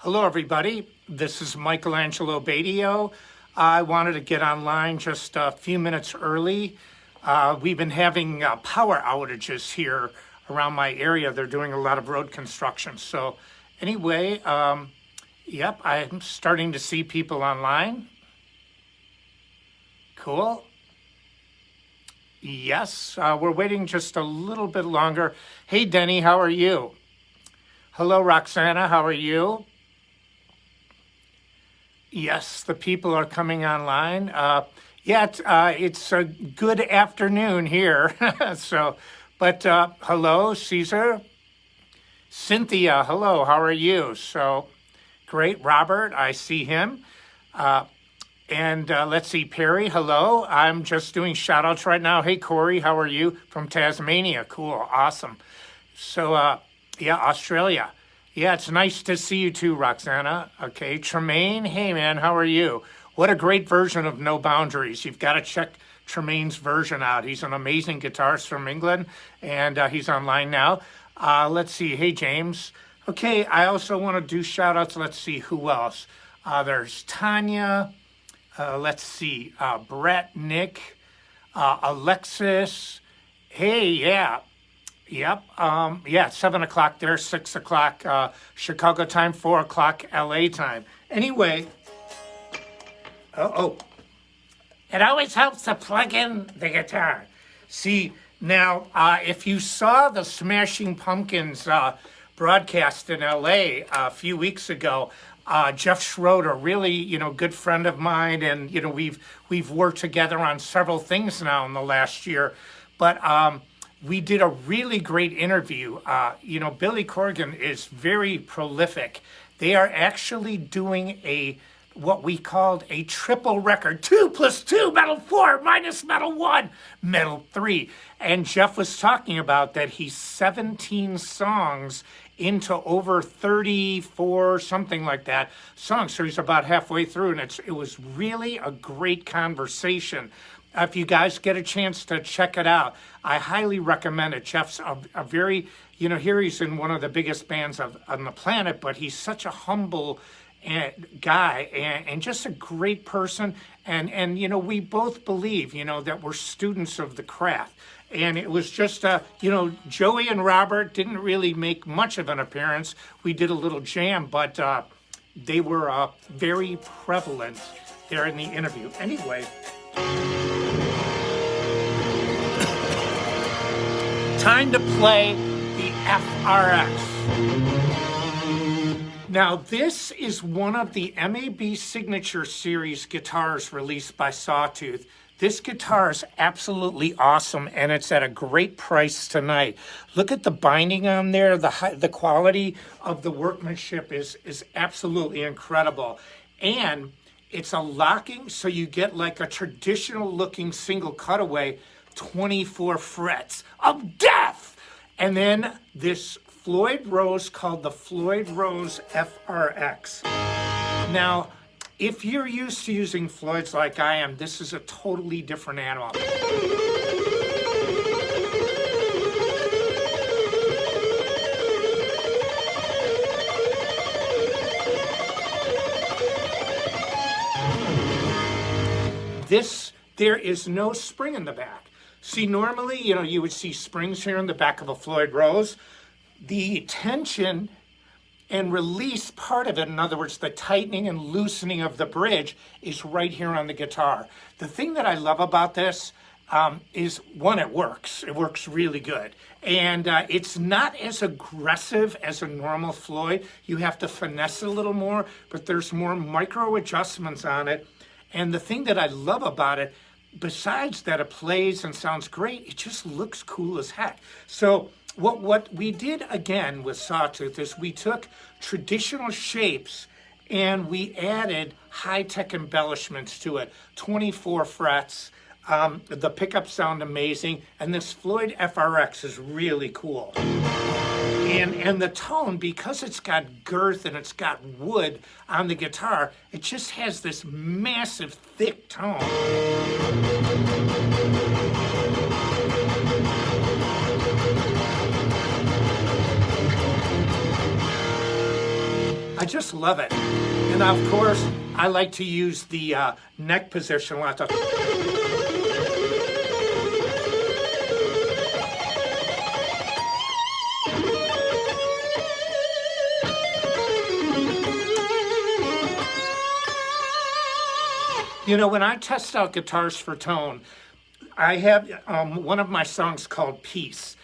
Hello, everybody. This is Angelo Batio. I wanted to get online just a few minutes early. We've been having power outages here around my area. They're doing a lot of road construction. So anyway, yep, I'm starting to see people online. Cool. Yes, we're waiting just a little bit longer. Hey, Denny, how are you? Hello, Roxana, how are you? Yes, the people are coming online. It's a good afternoon here. Hello, Caesar. Cynthia, hello, how are you? So, great. Robert, I see him. Let's see, Perry, hello. I'm just doing shout outs right now. Hey, Corey, how are you? From Tasmania. Cool, awesome. So, Australia. Yeah, it's nice to see you too, Roxana. Okay, Tremaine, hey man, how are you? What a great version of No Boundaries. You've got to check Tremaine's version out. He's an amazing guitarist from England, and he's online now. Let's see, hey James. Okay, I also want to do shout outs. Let's see, who else? There's Tanya. Let's see, Brett, Nick, Alexis. Hey, yeah. Yep. 7 o'clock there, 6 o'clock Chicago time, 4 o'clock LA time. Anyway, it always helps to plug in the guitar. See, now, if you saw the Smashing Pumpkins broadcast in LA a few weeks ago, Jeff Schroeder, really, good friend of mine, and we've worked together on several things now in the last year, but we did a really great interview. Billy Corgan is very prolific. They are actually doing what we called a triple record, 2 + 2, metal 4 minus metal 1, metal 3. And Jeff was talking about that he's 17 songs into over 34, something like that, songs. So he's about halfway through, and it was really a great conversation. If you guys get a chance to check it out, I highly recommend it. Jeff's a very, here he's in one of the biggest bands on the planet, but he's such a humble guy and just a great person. And we both believe, that we're students of the craft. And it was just, Joey and Robert didn't really make much of an appearance. We did a little jam, but they were very prevalent there in the interview. Anyway. Time to play the FRX. Now, this is one of the MAB Signature Series guitars released by Sawtooth. This guitar is absolutely awesome, and it's at a great price tonight. Look at the binding on there. The quality of the workmanship is absolutely incredible. And it's a locking, so you get like a traditional looking single cutaway, 24 frets of death. And then this Floyd Rose called the Floyd Rose FRX. Now, if you're used to using Floyds like I am, this is a totally different animal. There is no spring in the back. See, normally, you would see springs here in the back of a Floyd Rose. The tension and release part of it, in other words, the tightening and loosening of the bridge, is right here on the guitar. The thing that I love about this is, one, it works. It works really good. And it's not as aggressive as a normal Floyd. You have to finesse it a little more, but there's more micro adjustments on it. And the thing that I love about it, besides that it plays and sounds great, it just looks cool as heck. So what we did again with Sawtooth is we took traditional shapes and we added high-tech embellishments to it. 24 frets, the pickups sound amazing, and this Floyd FRX is really cool. And the tone, because it's got girth and it's got wood on the guitar, it just has this massive, thick tone. I just love it. And of course, I like to use the neck position lots of. You know, when I test out guitars for tone, I have one of my songs called Peace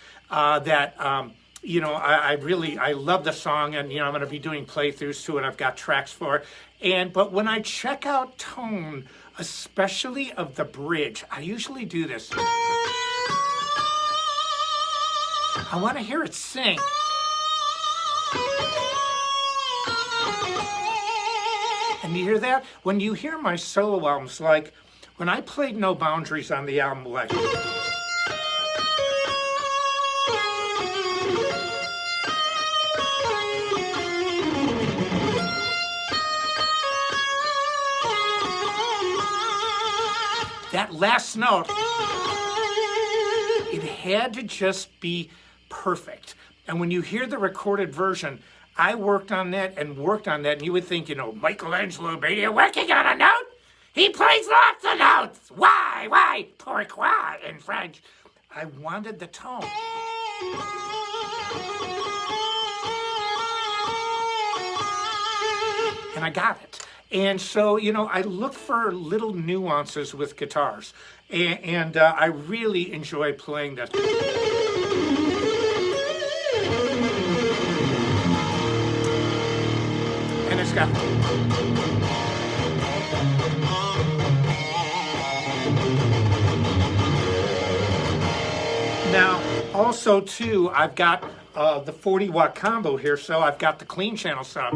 you know, I love the song, and, you know, I'm going to be doing playthroughs to it. I've got tracks for it. But when I check out tone, especially of the bridge, I usually do this. I want to hear it sing. And you hear that? When you hear my solo albums, like when I played No Boundaries on the album, like that last note, it had to just be perfect. And when you hear the recorded version, I worked on that, and you would think, you know, Michelangelo, Batio, working on a note? He plays lots of notes. Why? Pourquoi in French. I wanted the tone. And I got it. And so, you know, I look for little nuances with guitars. And I really enjoy playing this. And it's got... Now, also, too, I've got the 40-watt combo here, so I've got the clean channel set up.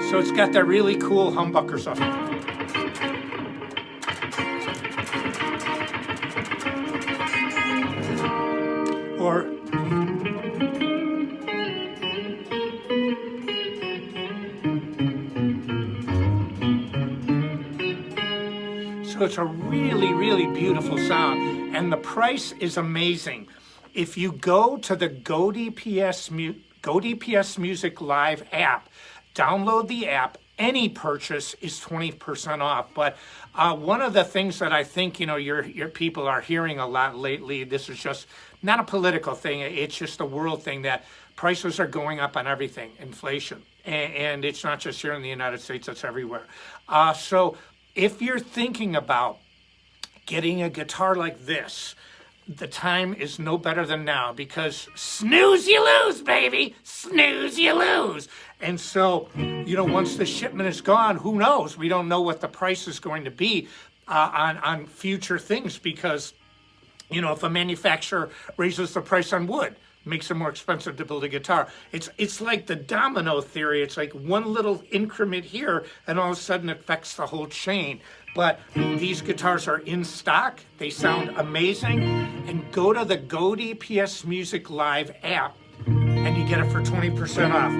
So it's got that really cool humbucker stuff. Or... So it's a really, really beautiful sound, and the price is amazing. If you go to the Go DPS Music Live app, download the app, any purchase is 20% off. But one of the things that I think, you know, your people are hearing a lot lately, this is just not a political thing, it's just a world thing, that prices are going up on everything, inflation. And it's not just here in the United States, it's everywhere. So if you're thinking about getting a guitar like this, the time is no better than now, because snooze you lose, baby, snooze you lose. And so, you know, once the shipment is gone, who knows? We don't know what the price is going to be on future things, because, you know, if a manufacturer raises the price on wood, makes it more expensive to build a guitar. It's like the domino theory. It's like one little increment here, and all of a sudden it affects the whole chain. But these guitars are in stock. They sound amazing. And go to the Go DPS Music Live app, and you get it for 20% off.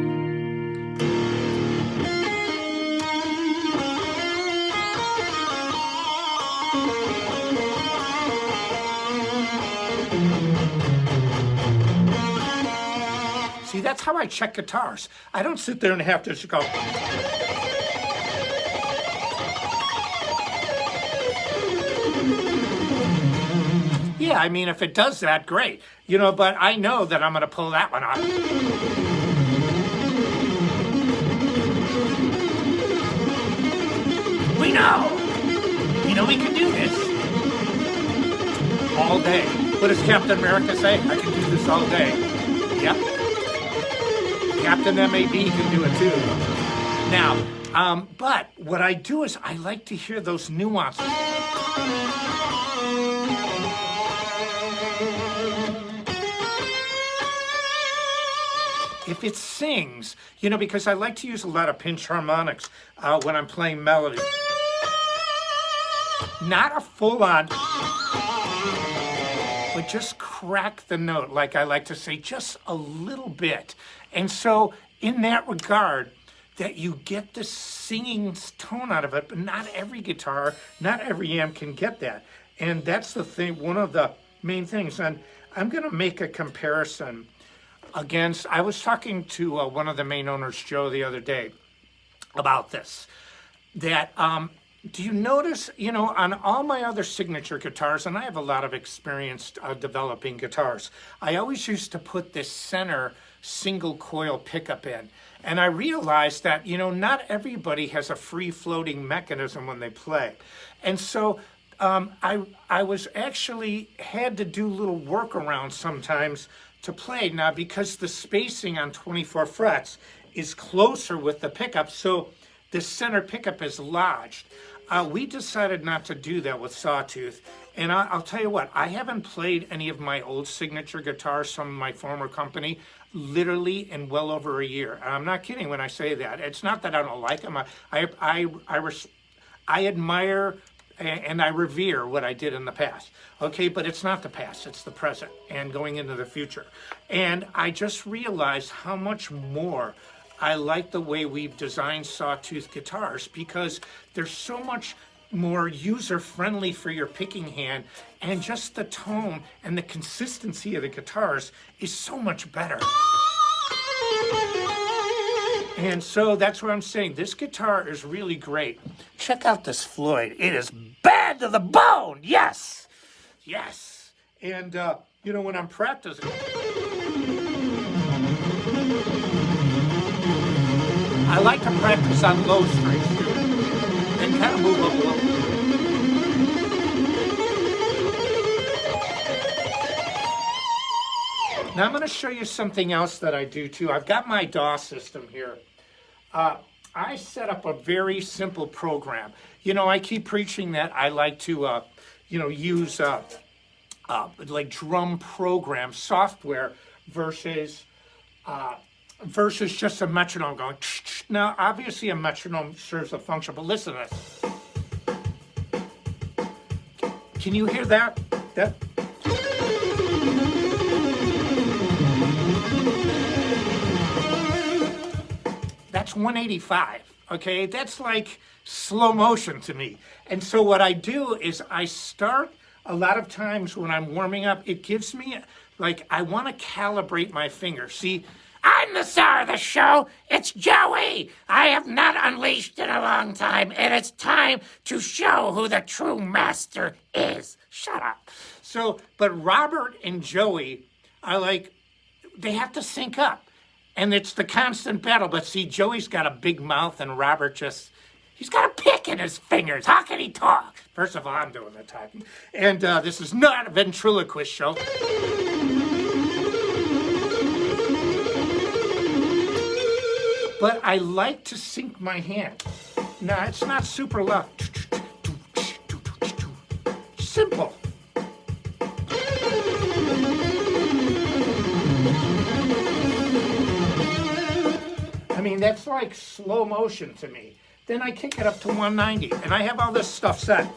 See, that's how I check guitars. I don't sit there and have to just go... Yeah, I mean, if it does that, great. You know, but I know that I'm going to pull that one off. We know. You know we can do this. All day. What does Captain America say? I can do this all day. Yep. Captain MAB can do it too. Now, but what I do is I like to hear those nuances. If it sings, you know, because I like to use a lot of pinch harmonics when I'm playing melody. Not a full-on, but just crack the note, like I like to say, just a little bit. And so in that regard, that you get the singing tone out of it, but not every guitar, not every amp can get that. And that's the thing, one of the main things. And I'm going to make a comparison against, I was talking to one of the main owners, Joe, the other day about this, that do you notice, on all my other signature guitars, and I have a lot of experience developing guitars, I always used to put this center single coil pickup in. And I realized that, not everybody has a free floating mechanism when they play. And so I was actually had to do little workarounds sometimes to play. Now, because the spacing on 24 frets is closer with the pickup, so the center pickup is lodged. We decided not to do that with Sawtooth. And I'll tell you what, I haven't played any of my old signature guitars from my former company literally in well over a year. And I'm not kidding when I say that. It's not that I don't like them. I admire and I revere what I did in the past. Okay, but it's not the past, it's the present and going into the future. And I just realized how much more I like the way we've designed Sawtooth guitars, because they're so much more user-friendly for your picking hand, and just the tone and the consistency of the guitars is so much better. And so that's what I'm saying. This guitar is really great. Check out this Floyd. It is bad to the bone. Yes. Yes. And, when I'm practicing, I like to practice on low strings too, and kind of move up a little. Now I'm going to show you something else that I do too. I've got my DAW system here. I set up a very simple program. I keep preaching that I like to, use like drum program software versus just a metronome going. Now, obviously, a metronome serves a function, but listen to this. Can you hear that? That's 185, okay? That's like slow motion to me. And so what I do is I start, a lot of times when I'm warming up, it gives me, I want to calibrate my fingers. See, I'm the star of the show. It's Joey. I have not unleashed in a long time, and it's time to show who the true master is. Shut up. So, but Robert and Joey are they have to sync up, and it's the constant battle. But see, Joey's got a big mouth, and Robert he's got a pick in his fingers. How can he talk? First of all, I'm doing the talking. And this is not a ventriloquist show. But I like to sync my hand. Now, it's not super loud. Simple. I mean, that's like slow motion to me. Then I kick it up to 190, and I have all this stuff set.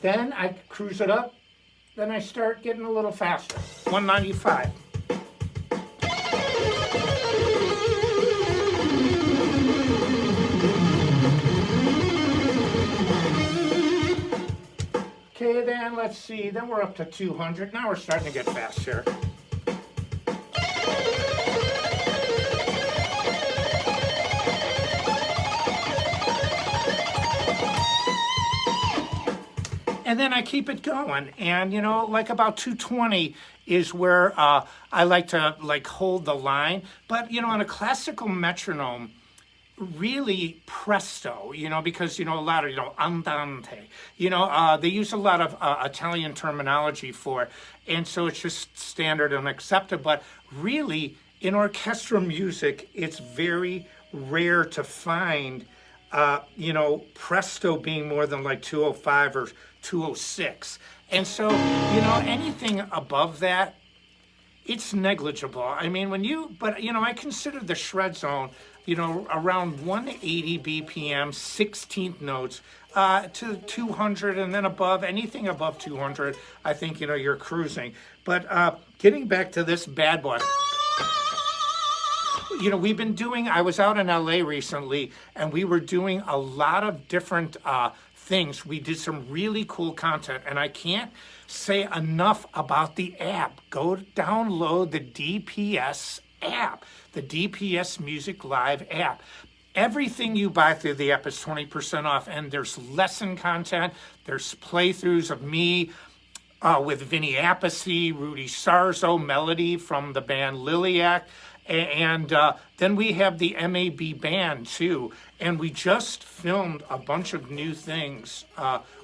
Then I cruise it up. Then I start getting a little faster. 195. Okay, then let's see. Then we're up to 200. Now we're starting to get faster. And then I keep it going, and about 220 is where I like to hold the line. But on a classical metronome, really presto, because a lot of andante, they use a lot of Italian terminology for it, and so it's just standard and accepted. But really, in orchestral music, it's very rare to find presto being more than 205 or 206. And so, anything above that, it's negligible. I mean, I consider the shred zone, around 180 BPM, 16th notes, to 200, and then above, anything above 200, I think, you're cruising. But getting back to this bad boy, we've been doing, I was out in LA recently, and we were doing a lot of different things. We did some really cool content, and I can't say enough about the app. Go download the DPS app, the DPS Music Live app. Everything you buy through the app is 20% off, and there's lesson content, there's playthroughs of me with Vinny Appice, Rudy Sarzo, Melody from the band Liliac, and then we have the MAB band too, and we just filmed a bunch of new things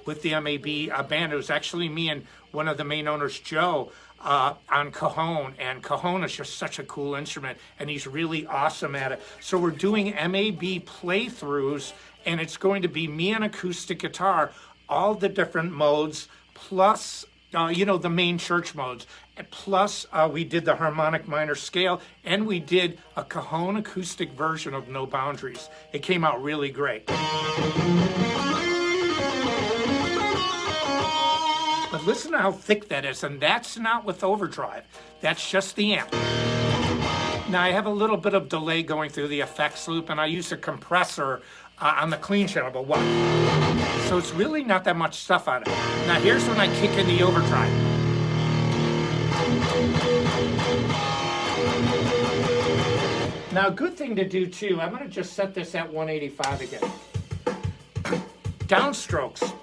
with the MAB band. It was actually me and one of the main owners, Joe, on cajon, and cajon is just such a cool instrument, and he's really awesome at it. So we're doing MAB playthroughs, and it's going to be me on acoustic guitar, all the different modes, plus the main church modes. Plus, we did the harmonic minor scale, and we did a cajon acoustic version of No Boundaries. It came out really great. But listen to how thick that is, and that's not with overdrive. That's just the amp. Now, I have a little bit of delay going through the effects loop, and I use a compressor on the clean channel, but watch. So it's really not that much stuff on it. Now, here's when I kick in the overdrive. Now, a good thing to do, too, I'm going to just set this at 185 again. Downstrokes.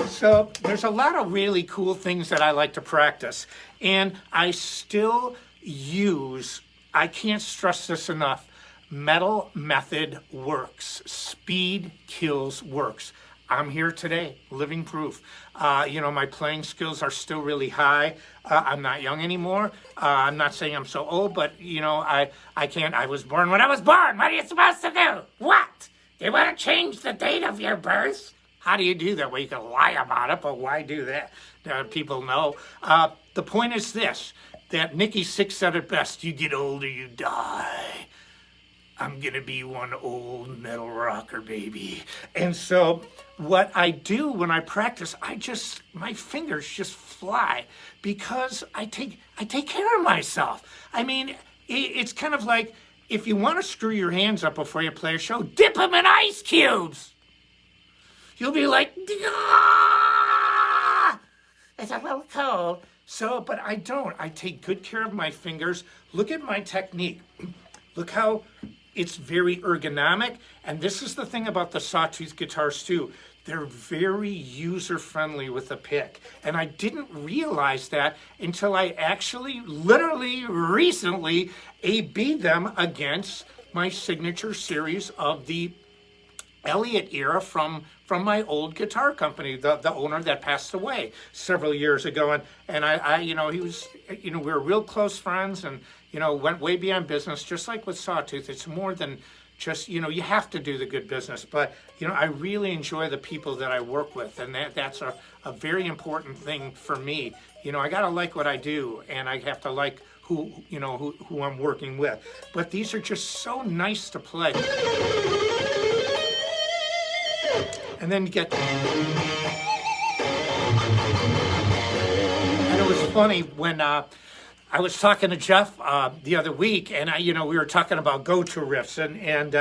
So there's a lot of really cool things that I like to practice, and I still use, I can't stress this enough, metal method works. Speed kills works. I'm here today, living proof. My playing skills are still really high. I'm not young anymore. I'm not saying I'm so old, but I can't. I was born when I was born. What are you supposed to do? What? You want to change the date of your birth? How do you do that? Well, you can lie about it, but why do that? People know. The point is this, that Nikki Sixx said it best: you get older, you die. I'm gonna be one old metal rocker, baby. And so what I do when I practice, my fingers just fly because I take care of myself. I mean, it's kind of like, if you want to screw your hands up before you play a show, dip them in ice cubes. You'll be like, ah! It's a little cold. So, but I don't. I take good care of my fingers. Look at my technique. Look how it's very ergonomic. And this is the thing about the Sawtooth guitars too. They're very user-friendly with the pick. And I didn't realize that until I actually, literally, recently, A/B'd them against my signature series of the Elliott era from my old guitar company, the owner that passed away several years ago. And I he was, we were real close friends, and, went way beyond business. Just like with Sawtooth, it's more than just, you have to do the good business. But, I really enjoy the people that I work with, and that's a very important thing for me. I got to like what I do, and I have to like who I'm working with. But these are just so nice to play. And then get, and it was funny when I was talking to Jeff the other week, and we were talking about go-to riffs, and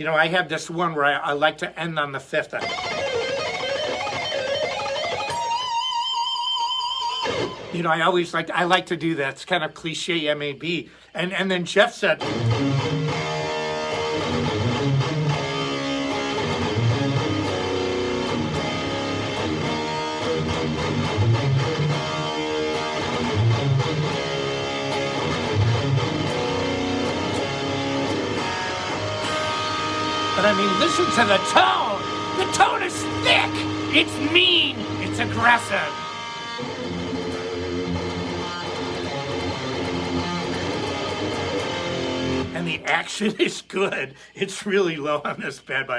I have this one where I like to end on the fifth. I like to do that. It's kind of cliche MAB, and then Jeff said, but I mean, listen to the tone. The tone is thick. It's mean. It's aggressive. And the action is good. It's really low on this bad boy.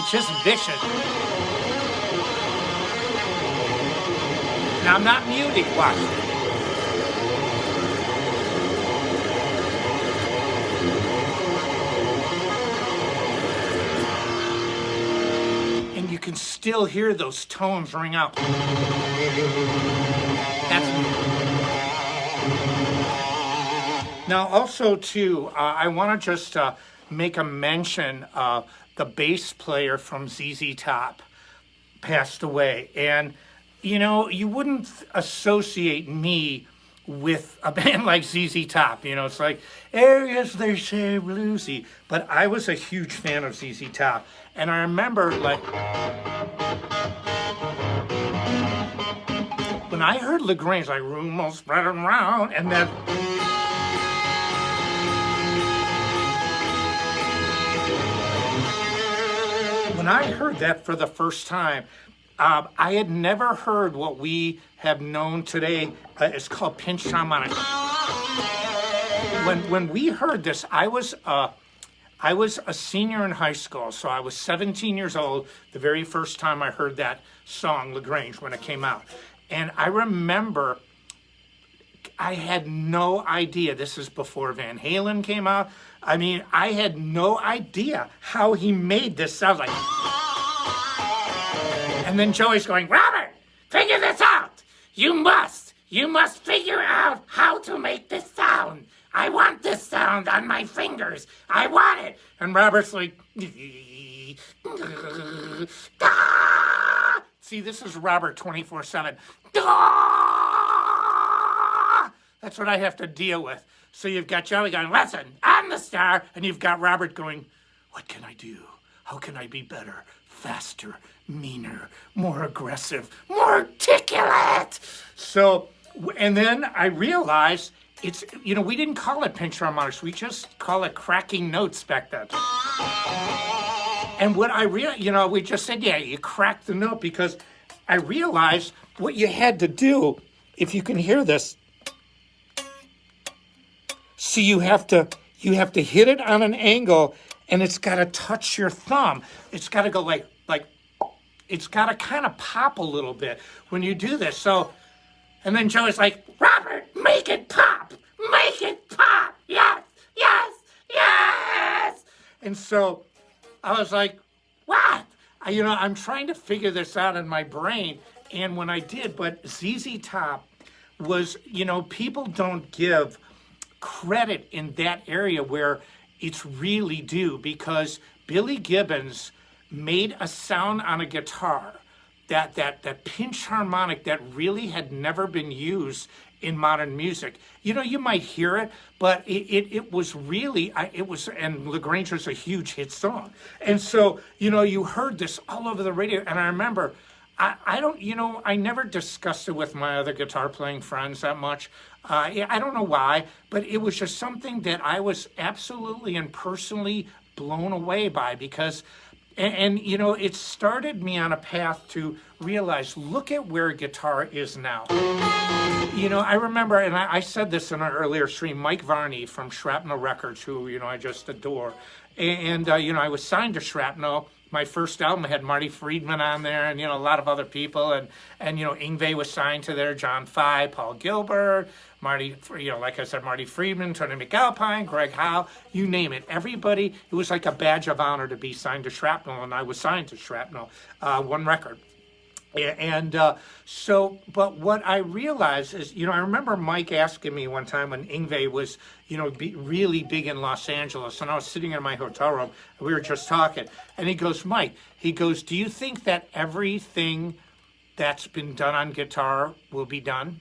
It's just vicious. Now I'm not muted, watch. And you can still hear those tones ring out. That's now also too, I want to just make a mention of the bass player from ZZ Top passed away. And, you know, you wouldn't associate me with a band like ZZ Top. You know, it's like, areas they say bluesy. But I was a huge fan of ZZ Top. And I remember, like, when I heard LaGrange, like, room all spread around, and then... When I heard that for the first time, I had never heard what we have known today. It's called pinch harmonic. When we heard this, I was a senior in high school, so I was 17 years old the very first time I heard that song, LaGrange, when it came out. And I remember I had no idea. This is before Van Halen came out. I mean, I had no idea how he made this sound like. And then Joey's going, Robert, figure this out. You must figure out how to make this sound. I want this sound on my fingers. I want it. And Robert's like, see, this is Robert 24/7. That's what I have to deal with. So you've got Joey going, listen, I'm the star. And you've got Robert going, what can I do? How can I be better, faster, meaner, more aggressive, more articulate? So, and then I realized it's, you know, we didn't call it pinch harmonics. We just call it cracking notes back then. And what I realized, you know, we just said, yeah, you crack the note, because I realized what you had to do, if you can hear this, see, you have to hit it on an angle, and it's got to touch your thumb. It's got to go like it's got to kind of pop a little bit when you do this. So, and then Joey's like, Robert, make it pop, yes, yes, yes. And so I was like, what? I'm trying to figure this out in my brain. And when I did, but ZZ Top was, you know, people don't give credit in that area where it's really due, because Billy Gibbons made a sound on a guitar, that pinch harmonic that really had never been used in modern music. You know, you might hear it, but it was really, and LaGrange was a huge hit song. And so, you know, you heard this all over the radio. And I remember, I never discussed it with my other guitar playing friends that much. I don't know why, but it was just something that I was absolutely and personally blown away by, because, and you know, it started me on a path to realize, look at where guitar is now. You know, I remember, and I said this in an earlier stream, Mike Varney from Shrapnel Records, who, you know, I just adore. And you know, I was signed to Shrapnel. My first album had Marty Friedman on there, and, you know, a lot of other people. And you know, Yngwie was signed to there, John Fye, Paul Gilbert, Marty, you know, like I said, Marty Friedman, Tony McAlpine, Greg Howe, you name it. Everybody, it was like a badge of honor to be signed to Shrapnel, and I was signed to Shrapnel, one record. And so, but what I realized is, you know, I remember Mike asking me one time when Yngwie was, you know, really big in Los Angeles, and I was sitting in my hotel room, and we were just talking, and he goes, Mike, he goes, do you think that everything that's been done on guitar will be done?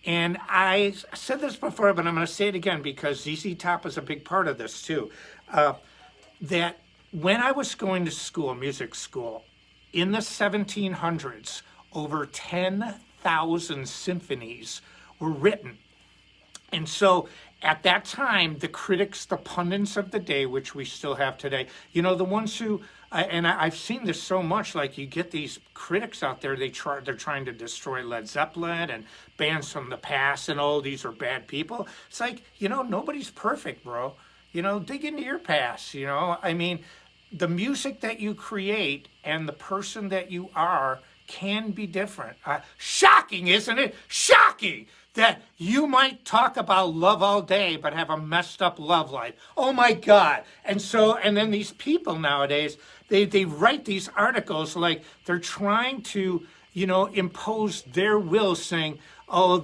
And I said this before, but I'm going to say it again, because ZZ Top is a big part of this too, that when I was going to school, music school, in the 1700s, over 10,000 symphonies were written. And so at that time, the critics, the pundits of the day, which we still have today, you know, the ones who, and I've seen this so much, like you get these critics out there, they're trying to destroy Led Zeppelin and bands from the past, and oh, these are bad people. It's like, you know, nobody's perfect, bro. You know, dig into your past, you know. I mean, the music that you create and the person that you are can be different. Shocking, isn't it? Shocking that you might talk about love all day but have a messed up love life. Oh my God. And then these people nowadays, they write these articles like they're trying to, impose their will, saying, oh,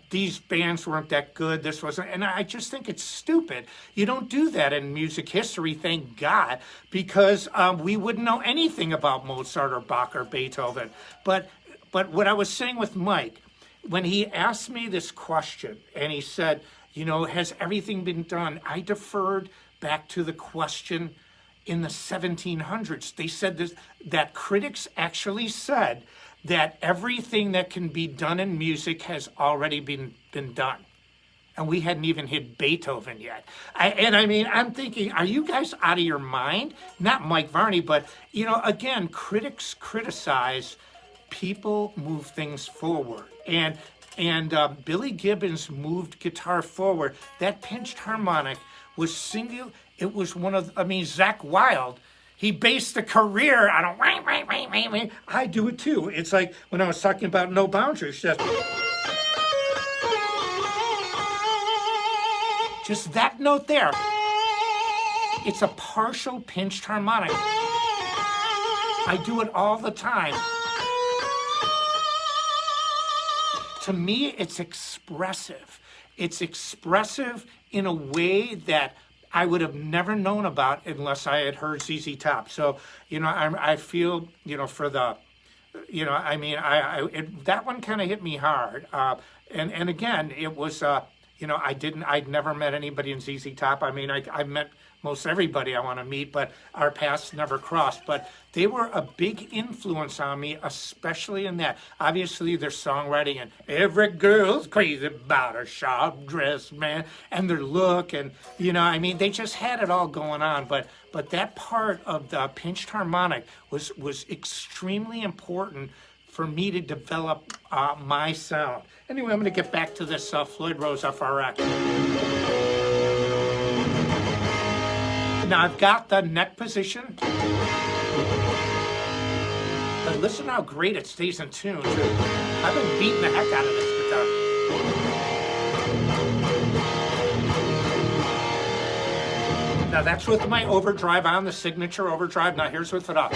these bands weren't that good, this wasn't, and I just think it's stupid. You don't do that in music history, thank God, because we wouldn't know anything about Mozart or Bach or Beethoven. But what I was saying with Mike, when he asked me this question, and he said, has everything been done? I deferred back to the question in the 1700s. They said this, that critics actually said that everything that can be done in music has already been done. And we hadn't even hit Beethoven yet. I'm thinking, are you guys out of your mind? Not Mike Varney, but, again, critics criticize, people move things forward. And Billy Gibbons moved guitar forward. That pinched harmonic was single. It was one of, Zakk Wylde, he based a career on a wah, wah, wah, wah, wah. I do it too. It's like when I was talking about No Boundaries. Just that note there. It's a partial pinched harmonic. I do it all the time. To me, it's expressive. It's expressive in a way that I would have never known about unless I had heard ZZ Top. So, I feel, for the, that one kind of hit me hard. And again, it was, I'd never met anybody in ZZ Top. I met most everybody I want to meet, but our paths never crossed. But they were a big influence on me, especially in that. Obviously, their songwriting and every girl's crazy about her sharp dress, man, and their look, and they just had it all going on. But that part of the pinched harmonic was extremely important for me to develop my sound. Anyway, I'm going to get back to this Floyd Rose FRX. Now I've got the neck position, but listen how great it stays in tune too. I've been beating the heck out of this guitar. Now that's with my overdrive on, the signature overdrive. Now here's with it up.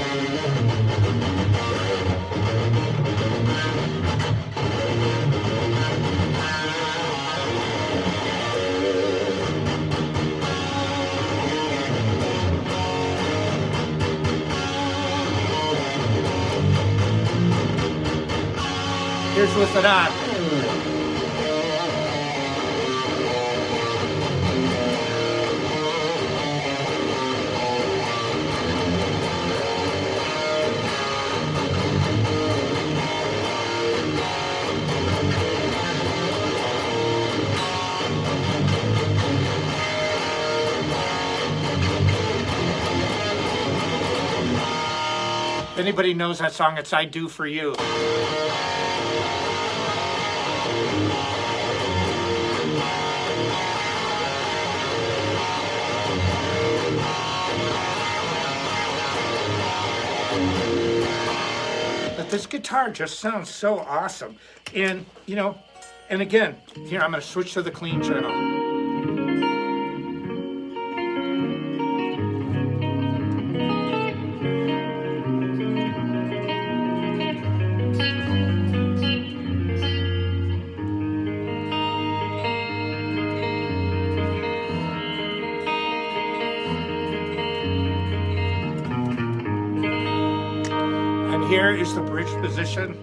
Here's with it on. If anybody knows that song, it's I Do For You. But this guitar just sounds so awesome. And, and again, here I'm going to switch to the clean channel. Here is the bridge position.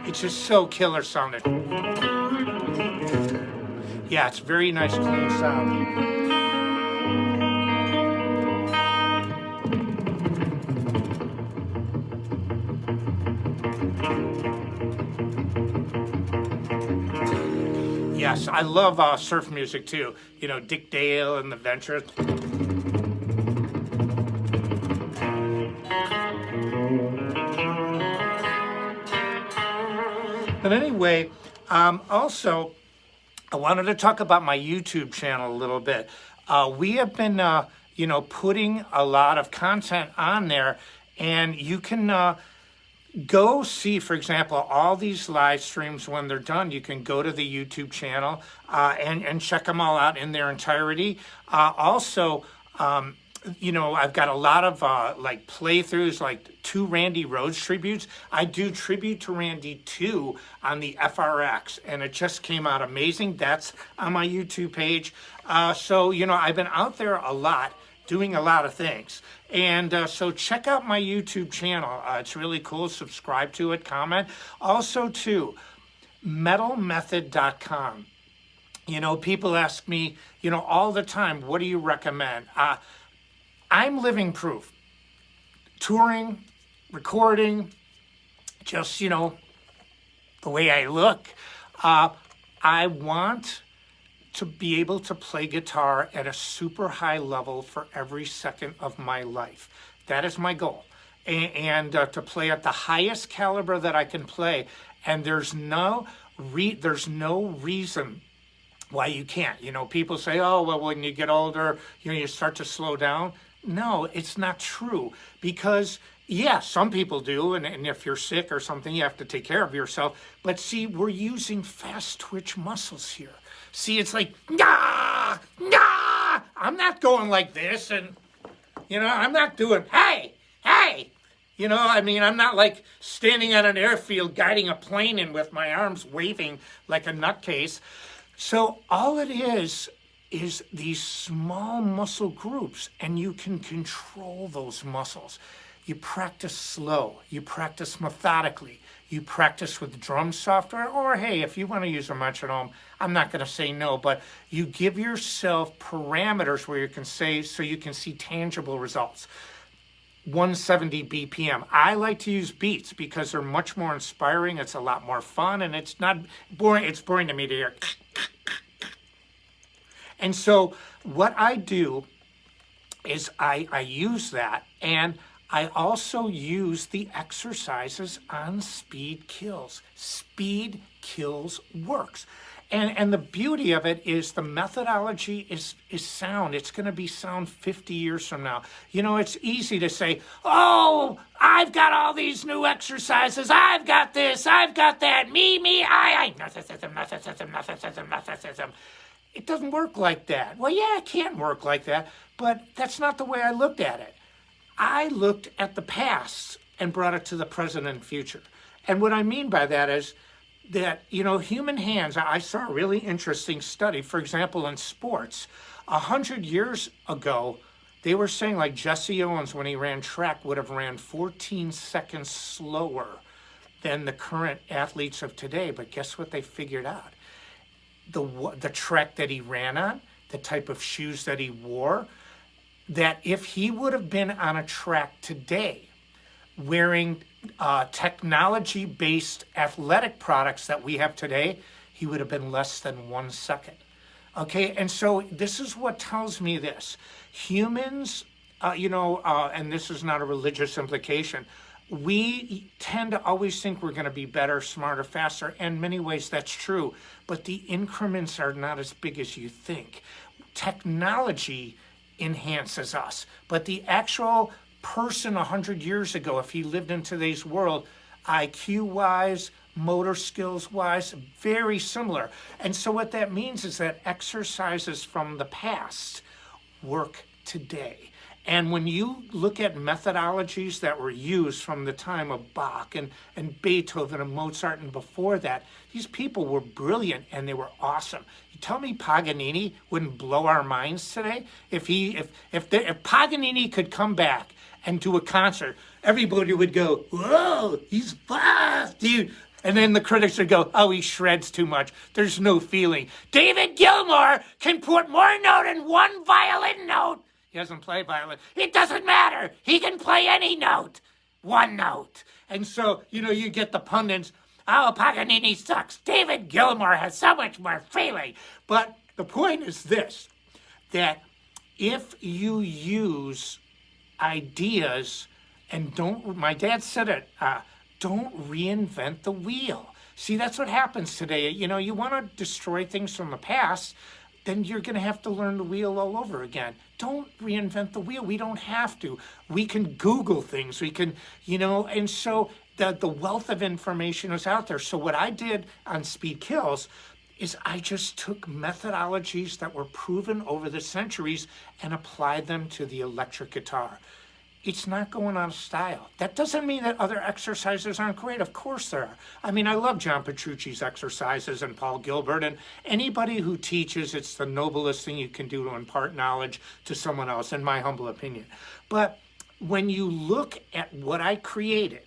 It's just so killer sounding. Yeah, it's very nice, clean sound. Yes, I love surf music too. You know, Dick Dale and the Ventures. But anyway, also, I wanted to talk about my YouTube channel a little bit. We have been, putting a lot of content on there, and you can go see, for example, all these live streams when they're done. You can go to the YouTube channel and check them all out in their entirety. Also, I've got a lot of like playthroughs, like 2 Randy Rhoads tributes. I do tribute to Randy 2 on the FRX, and it just came out amazing. That's on my YouTube page. So, I've been out there a lot, doing a lot of things. And so check out my YouTube channel. It's really cool. Subscribe to it, comment. Also, too, metalmethod.com. People ask me, all the time, what do you recommend? I'm living proof. Touring, recording, just, the way I look. I want to be able to play guitar at a super high level for every second of my life. That is my goal. And to play at the highest caliber that I can play. And there's no reason why you can't. People say, oh, well, when you get older, you start to slow down. No, it's not true, because yeah, some people do, and if you're sick or something, you have to take care of yourself. But see, we're using fast twitch muscles here. See, it's like, nah, I'm not going like this, and, I'm not doing, hey, I'm not like standing on an airfield guiding a plane in with my arms waving like a nutcase. So all it is these small muscle groups, and you can control those muscles. You practice slow, you practice methodically, you practice with drum software, or hey, if you want to use a metronome, I'm not going to say no, but you give yourself parameters where you can say, so you can see tangible results. 170 BPM. I like to use beats because they're much more inspiring, it's a lot more fun, and it's not boring. It's boring to me to hear. And so what I do is I use that, and I also use the exercises on Speed Kills. Speed Kills works. And the beauty of it is the methodology is sound. It's going to be sound 50 years from now. It's easy to say, oh, I've got all these new exercises. I've got this. I've got that. Me, I. Narcissism. It doesn't work like that. Well, yeah, it can work like that, but that's not the way I looked at it. I looked at the past and brought it to the present and future. And what I mean by that is that, human hands, I saw a really interesting study, for example, in sports. 100 years ago, they were saying like Jesse Owens, when he ran track, would have ran 14 seconds slower than the current athletes of today. But guess what they figured out? The track that he ran on, the type of shoes that he wore, that if he would have been on a track today wearing technology-based athletic products that we have today, he would have been less than 1 second. Okay, and so this is what tells me this. Humans, and this is not a religious implication, we tend to always think we're going to be better, smarter, faster. In many ways, that's true. But the increments are not as big as you think. Technology enhances us. But the actual person 100 years ago, if he lived in today's world, IQ-wise, motor skills-wise, very similar. And so what that means is that exercises from the past work today. And when you look at methodologies that were used from the time of Bach and Beethoven and Mozart and before that, these people were brilliant and they were awesome. You tell me Paganini wouldn't blow our minds today? If Paganini could come back and do a concert, everybody would go, whoa, he's fast, dude. And then the critics would go, oh, he shreds too much. There's no feeling. David Gilmour can put more note in one violin note. He doesn't play violin. It doesn't matter. He can play any note. One note. And so, you get the pundits, Oh, Paganini sucks. David Gilmour has so much more feeling. But the point is this, that if you use ideas and don't, my dad said it, don't reinvent the wheel. See, that's what happens today. You know, you want to destroy things from the past, then you're going to have to learn the wheel all over again. Don't reinvent the wheel. We don't have to. We can Google things. We can, you know, and so the wealth of information is out there. So what I did on Speed Kills is I just took methodologies that were proven over the centuries and applied them to the electric guitar. It's not going out of style. That doesn't mean that other exercises aren't great. Of course there are. I mean, I love John Petrucci's exercises and Paul Gilbert, and anybody who teaches, it's the noblest thing you can do to impart knowledge to someone else, in my humble opinion. But when you look at what I created,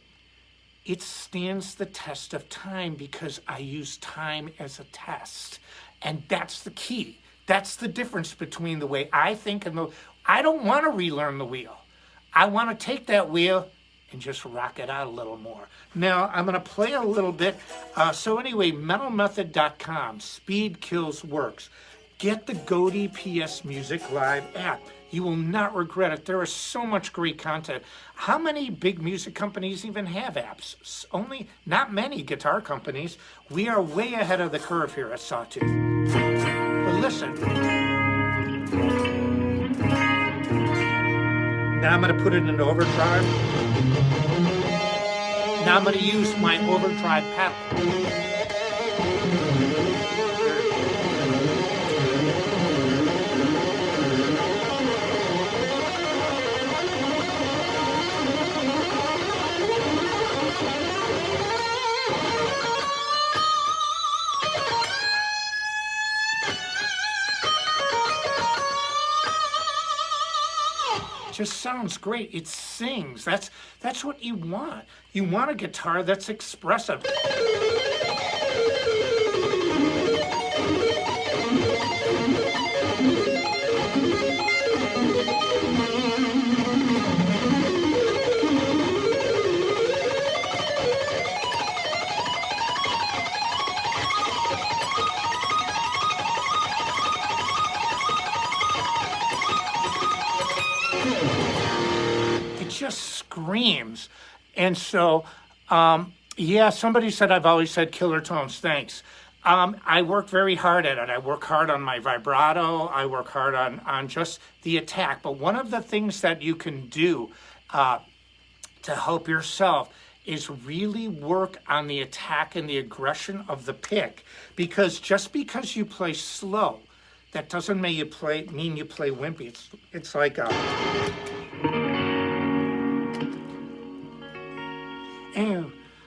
it stands the test of time because I use time as a test. And that's the key. That's the difference between the way I think and I don't want to relearn the wheel. I want to take that wheel and just rock it out a little more. Now, I'm going to play a little bit. So anyway, metalmethod.com, Speed Kills Works. Get the Goaty PS Music Live app. You will not regret it. There is so much great content. How many big music companies even have apps? Only not many guitar companies. We are way ahead of the curve here at Sawtooth. But listen. Now I'm going to put it into overdrive. Now I'm going to use my overdrive pedal. Just sounds great. It sings. That's what you want. You want a guitar that's expressive. Just screams. And so, yeah, somebody said I've always said killer tones. Thanks. I work very hard at it. I work hard on my vibrato. I work hard on just the attack. But one of the things that you can do to help yourself is really work on the attack and the aggression of the pick. Because just because you play slow, that doesn't mean you play wimpy. It's like oh,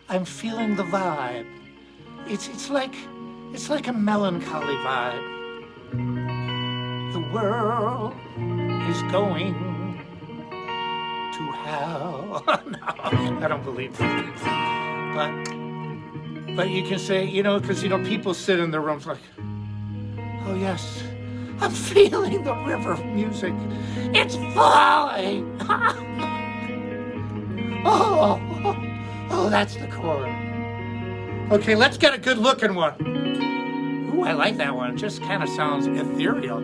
I'm feeling the vibe. It's like a melancholy vibe. The world is going to hell. No, I don't believe that. But you can say, you know, because people sit in their rooms like, oh yes, I'm feeling the river of music. It's flowing. Oh, that's the chord. Okay, let's get a good looking one. Ooh, I like that one. It just kind of sounds ethereal.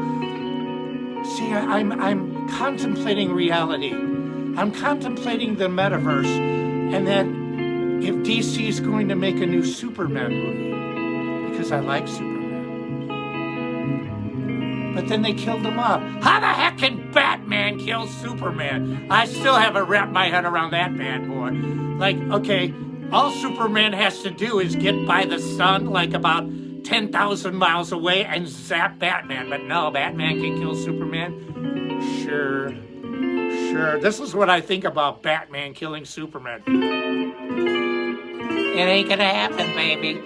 See, I'm contemplating reality. I'm contemplating the metaverse. And then if DC is going to make a new Superman movie, because I like Superman. But then they killed him off. How the heck can Batman kill Superman? I still haven't wrapped my head around that bad boy. Like, okay, all Superman has to do is get by the sun, like about 10,000 miles away, and zap Batman. But no, Batman can kill Superman? Sure. This is what I think about Batman killing Superman. It ain't gonna happen, baby.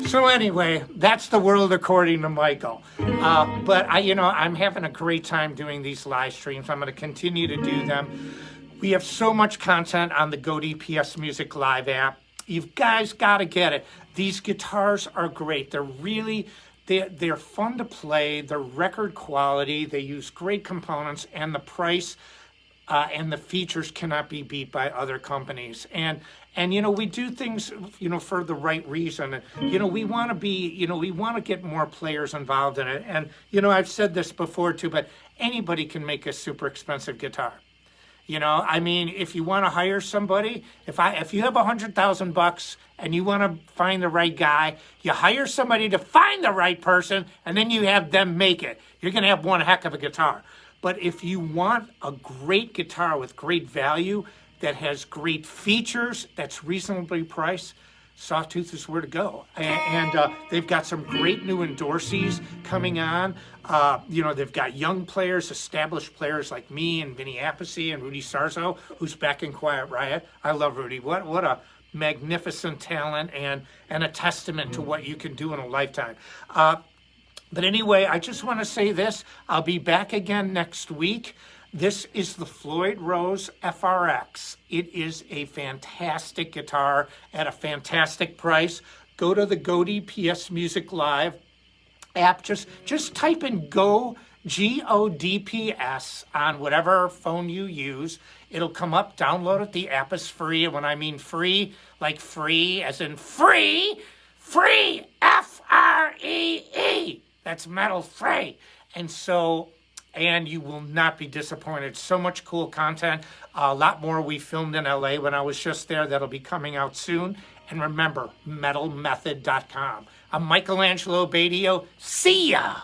So anyway, that's the world according to Michael. But I'm having a great time doing these live streams. I'm going to continue to do them. We have so much content on the Goaty PS Music Live app. You guys got to get it. These guitars are great. They're fun to play. They're record quality. They use great components, and the price and the features cannot be beat by other companies. And we do things, for the right reason. And, we want to be, we want to get more players involved in it. And, I've said this before too, but anybody can make a super expensive guitar. If you want to hire somebody, if you have $100,000 and you want to find the right guy, you hire somebody to find the right person, and then you have them make it. You're going to have one heck of a guitar. But if you want a great guitar with great value, that has great features, that's reasonably priced, Sawtooth is where to go. And they've got some great new endorsees coming on. They've got young players, established players like me and Vinny Appice and Rudy Sarzo, who's back in Quiet Riot. I love Rudy. What a magnificent talent and a testament to what you can do in a lifetime. But anyway, I just want to say this. I'll be back again next week. This is the Floyd Rose FRX. It is a fantastic guitar at a fantastic price. Go to the Godey PS Music Live app. Just type in Go, GODPS, on whatever phone you use. It'll come up. Download it. The app is free. And when I mean free, like free, as in free, F-R-E-E. That's metal free. And you will not be disappointed. So much cool content. A lot more we filmed in LA when I was just there. That'll be coming out soon. And remember, metalmethod.com. I'm Angelo Batio. See ya!